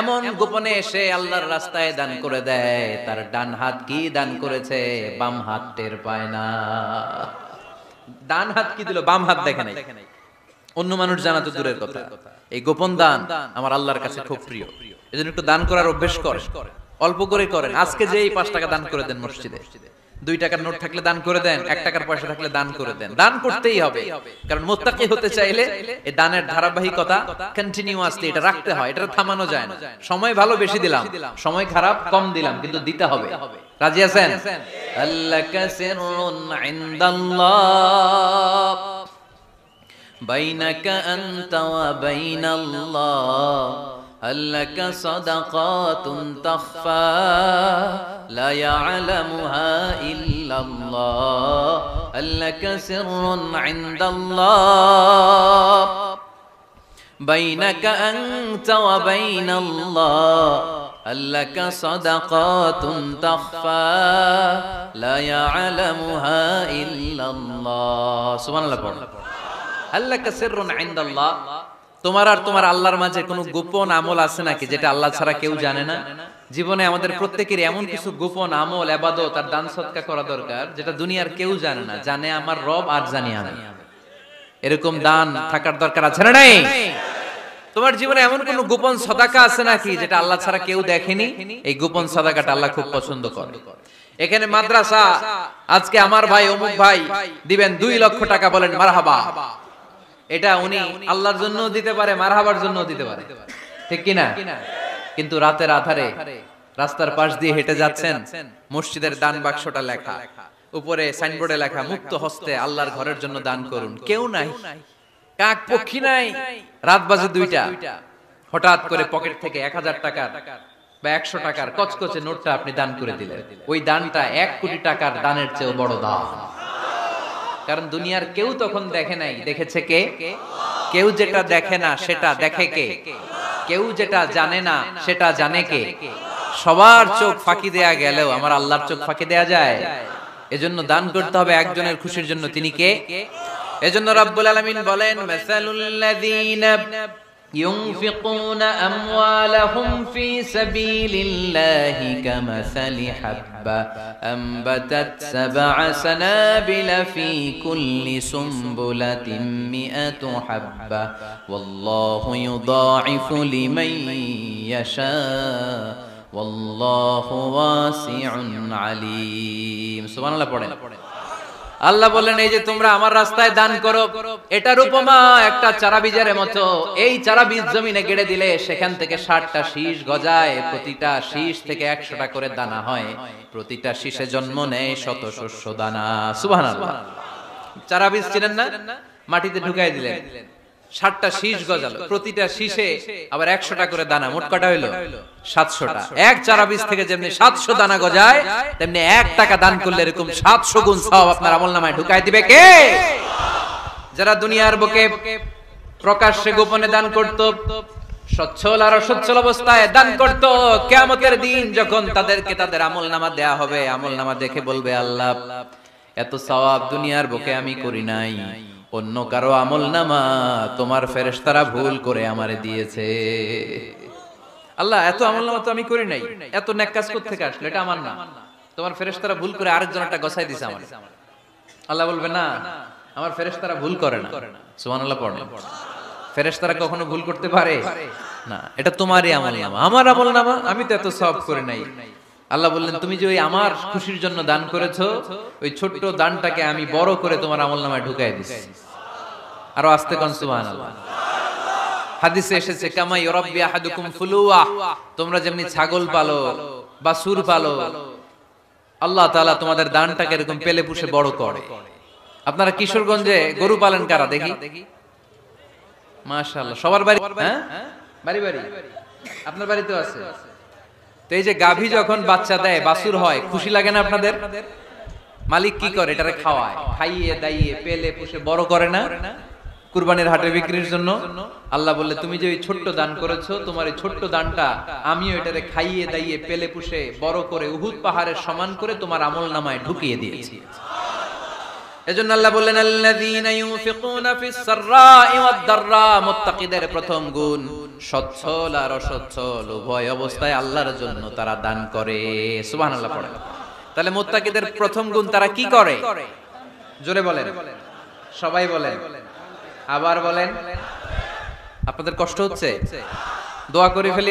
এমন গোপনে এসে আল্লাহর রাস্তায় দান করে দেয়, তার ডান হাত কি দান করেছে বাম হাত টের পায় না। ডান হাত কি দিল বাম হাত দেখে নাই। অন্য মানুষ জানা তো দূরের কথা, এই গোপন দান আমার আল্লাহর কাছে খুব প্রিয়। এজন্য একটু দান করার অভ্যেস করেন, অল্প করে করেন। আজকে যে এই 5 টাকা দান করে দেন মসজিদে, 2 টাকার নোট থাকলে দান করে দেন, 1 টাকার পয়সা থাকলে দান করে দেন। দান করতেই হবে, কারণ মুত্তাকি হতে চাইলে এই দানের ধারাবাহিকতা কন্টিনিউয়াসলি এটা রাখতে হয়, এটা থামানো যায় না। সময় ভালো বেশি দিলাম, সময় খারাপ কম দিলাম, কিন্তু দিতে হবে। রাজি আছেন? আল্লাকা সিররুন ইনদাল্লাহ বাইনাকা আনতা ওয়া বাইনাল্লাহ, আল্লাকা সাদাকাতুন তাখফা লা ইয়ালামুহা ইল্লাল্লাহ, আল্লাকা সিররুন ইনদাল্লাহ বাইনাকা আনতা ওয়া বাইনাল্লাহ, আল্লাকা সাদাকাতুন তাখফা লা ইয়ালামুহা ইল্লাল্লাহ। সুবহানাল্লাহ পড়ো। আল্লাকা সিররুন ইনদাল্লাহ, তোমার আর তোমার আল্লাহর মাঝে কোনো গোপন আমল আছে নাকি যেটা আল্লাহ ছাড়া কেউ জানে না? জীবনে আমাদের প্রত্যেকেরই এমন কিছু গোপন আমল, ইবাদত আর দান সদকা করা দরকার যেটা দুনিয়ার কেউ জানে না, জানে আমার রব আর জানি আমি। এরকম দান থাকার দরকার আছে না নাই? তোমার জীবনে এমন কোন গোপন সদাকা আছে নাকি যেটা আল্লাহ ছাড়া কেউ দেখেনি? এই গোপন সদাকাটা আল্লাহ খুব পছন্দ করে। এখানে মাদ্রাসা, আজকে আমার ভাই অমুক ভাই দিবেন 2 লক্ষ টাকা, বলেন মারহাবা। এটা উনি আল্লাহর জন্য দিতে পারে, মারহাবার জন্য দিতে পারে, ঠিক কি না? কিন্তু রাতের আধারে রাস্তার পাশ দিয়ে হেঁটে যাচ্ছেন, মসজিদের দান বাক্সটা লেখা, উপরে সাইনবোর্ডে লেখা মুক্ত হস্তে আল্লাহর ঘরের জন্য দান করুন। কেউ নাই, কাক পক্ষী নাই, রাত বাজে 2টা, হঠাৎ করে পকেট থেকে 1000 টাকার বা 100 টাকার কচকচে নোটটা আপনি দান করে দিলেন। ওই দানটা 1 কোটি টাকার দানের চেয়েও বড় দান। কারণ দুনিয়ার কেউ তখন দেখে নাই, দেখেছে কে? কেউ যেটা দেখে না সেটা দেখে কে? কেউ যেটা জানে না সেটা জানে কে? সবার চোখ ফাঁকি দেয়া গেলেও আমার আল্লাহর চোখ ফাঁকি দেয়া যায়? এজন্য দান করতে হবে একজনের খুশির জন্য। তিনি কে? এজন্য রব্বুল আলামিন বলেন, মাসালুল লাযীনা ينفقون أموالهم في سبيل الله كمثل حبة أنبتت 7 سنابل في كل سنبلة 100 حبة والله يضاعف لمن يشاء والله واسع عليم। সুবহান আল্লাহ পড়েন। আল্লাহ বলেন, এই যে তোমরা আমার রাস্তায় দান করো, এটার উপমা একটা চারা বীজের মতো। এই চারা বীজ জমিনে গেড়ে দিলে সেখান থেকে 60টা শীষ গজায়, প্রতিটা শীষ থেকে 100টা করে দানা হয়, প্রতিটা শীষে জন্ম নেয় শত শস্য দানা। সুবহানাল্লাহ। চারা বীজ চিনেন না? মাটিতে ঢুকাই দিলেন, 60টা শীষ গজালো, প্রতিটা শীষে আবার 100টা করে দানা, মোট কটা হইলো? 700টা। এক চারা বীজ থেকে যেমনি 700 দানা গজায়, তেমনি 1 টাকা দান করলে এরকম 700 গুণ সওয়াব আপনার আমলনামায় ঢুকাই দিবে কে? যারা দুনিয়ার বুকে প্রকাশ্যে গোপনে দান করত, সচ্ছল আর অসচ্ছল অবস্থায় দান করত, কিয়ামতের দিন যখন তাদেরকে তাদের আমলনামা দেয়া হবে, আমলনামা দেখে বলবে, আল্লাহ এত সওয়াব দুনিয়ার বুকে আমি করি নাই, অন্য কারো আমলনামা তোমার ফেরেশতারা ভুল করে আমারে দিয়েছে। আল্লাহ এত আমলনামা তো আমি করি নাই, এত নেক কাজ করতে থেকে আসলে, এটা আমার না, তোমার ফেরেশতারা ভুল করে আরেকজনটা গছাই দিয়েছে আমার। আল্লাহ বলবে, না, আমার ফেরেশতারা ভুল করে না। সুবহানাল্লাহ পড়েন। ফেরেশতারা কখনো ভুল করতে পারে না, এটা তোমারই আমলনামা, আমার আমলনামা, আমি তো এত সওয়াব করে নাই। আল্লাহ বললেন, তুমি যে ওই আমার খুশির জন্য দান করেছো, ওই ছোট্ট দানটাকে আমি বড় করে তোমার আমলনামায় ঢুকাই দিছি। আরো আস্তে কোন সুবহানাল্লাহ। হাদিসে এসেছে, কামা ইউরাব্বি আহাদুকুম ফুলুয়া, তোমরা যেমনি ছাগল পালো বা সুর পালো, আল্লাহ তাআলা তোমাদের দানটাকে এরকম পেলে পুষে বড় করে। আপনারা কিশোরগঞ্জে গরু পালেন কারা দেখি? মাশাআল্লাহ, সবার বাড়ি, হ্যাঁ বাড়ি বাড়ি, আপনার বাড়িতেও আছে। তো এই যে গাভী যখন বাচ্চা দেয়, বাছুর হয়, খুশি লাগে না আপনাদের? মালিক কি করে? এটারে খাওয়ায়, খাইয়ে দাইয়ে পেলে পুষে বড় করে না? কুরবানির হাটে বিক্রির জন্য। আল্লাহ বললে, তুমি যে ওই ছোট্ট দান করেছো, তোমার এই ছোট্ট দানটা আমিও এটারে খাইয়ে দাইয়ে পেলে পুষে বড় করে উহুদ পাহাড়ের সমান করে তোমার আমলনামায় ঢুকিয়ে দিয়েছি। এজন্য আল্লাহ বললেন, আল্লাযীনা ইউনফিকুনা ফিস সাররা'i ওয়াদ দাররা, মুত্তাকিদের প্রথম গুণ সচ্ছল আর অসচ্ছল উভয় অবস্থায় আল্লাহর জন্য তারা দান করে। সুবহানাল্লাহ পড়ে। তাহলে মুত্তাকিদের প্রথম গুণ, তারা কি করে? জোরে বলেন, সবাই বলেন, আবার বলেন। আপনাদের কষ্ট হচ্ছে? দোয়া করে ফেলি।